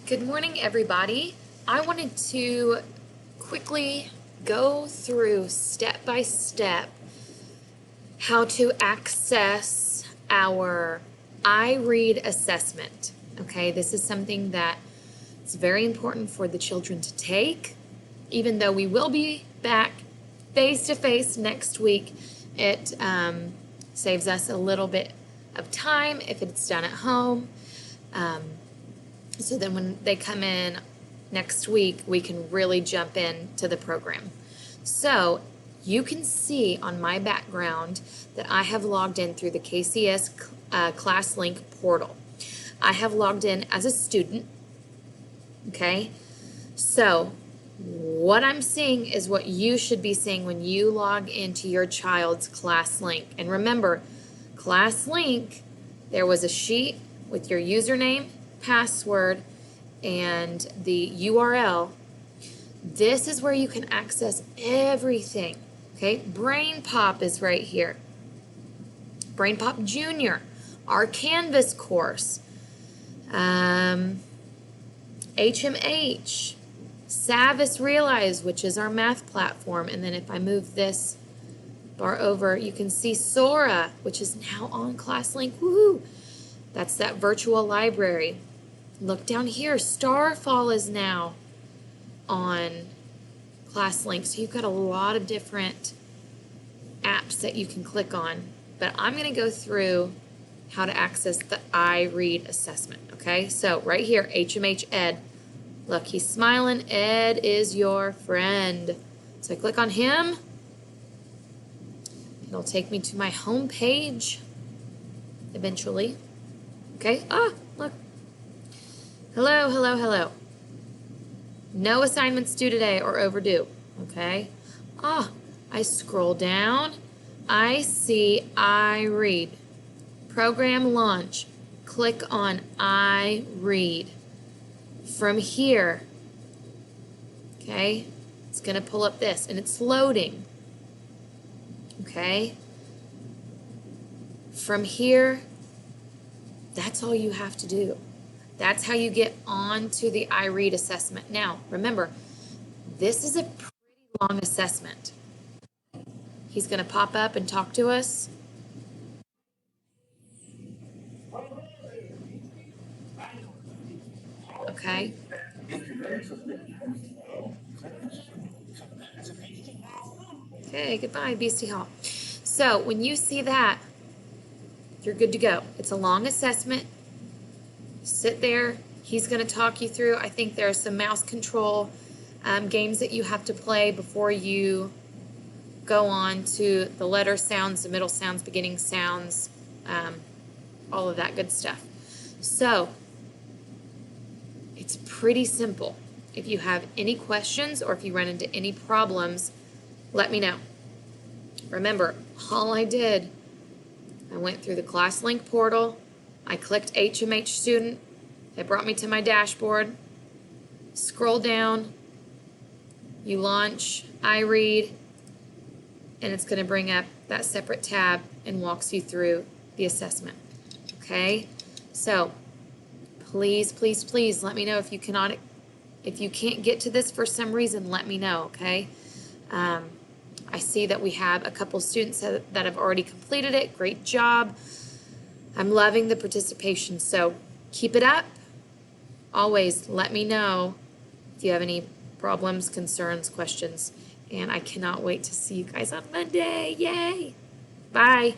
Good morning, everybody. I wanted to quickly go through step by step how to access our iRead assessment. Okay, this is something that is very important for the children to take. Even though we will be back face-to-face next week, it saves us a little bit of time if it's done at home. So then when they come in next week, we can really jump into the program. So you can see on my background that I have logged in through the KCS ClassLink portal. I have logged in as a student, okay? So what I'm seeing is what you should be seeing when you log into your child's ClassLink. And remember, ClassLink, there was a sheet with your username, password, and the URL. This is where you can access everything. Okay, Brain Pop is right here. Brain Pop Junior, our Canvas course, HMH, Savvis Realize, which is our math platform, and then if I move this bar over, you can see Sora, which is now on ClassLink. Woohoo! That's that virtual library. Look down here, Starfall is now on ClassLink. So you've got a lot of different apps that you can click on. But I'm going to go through how to access the iRead assessment. Okay, so right here, HMH Ed. Look, he's smiling. Ed is your friend. So I click on him. It'll take me to my home page eventually. Okay, look. Hello, hello, hello. No assignments due today or overdue, okay? I scroll down. I see iRead. Program launch. Click on iRead. From here, okay, it's going to pull up this, and it's loading, okay? From here, that's all you have to do. That's how you get onto the iRead assessment. Now, remember, this is a pretty long assessment. He's going to pop up and talk to us. Okay. Okay, goodbye, Beastie Hall. So when you see that, you're good to go. It's a long assessment. Sit there. He's going to talk you through. I think there are some mouse control games that you have to play before you go on to the letter sounds, the middle sounds, beginning sounds, all of that good stuff. So it's pretty simple. If you have any questions or if you run into any problems, let me know. Remember, all I did, I went through the ClassLink portal. I clicked HMH Student. It brought me to my dashboard. Scroll down. You launch iRead, and it's going to bring up that separate tab and walks you through the assessment. Okay? So, please, please, please let me know if you can't get to this for some reason, let me know, okay? I see that we have a couple students that have already completed it. Great job. I'm loving the participation, so keep it up. Always let me know if you have any problems, concerns, questions, and I cannot wait to see you guys on Monday. Yay! Bye.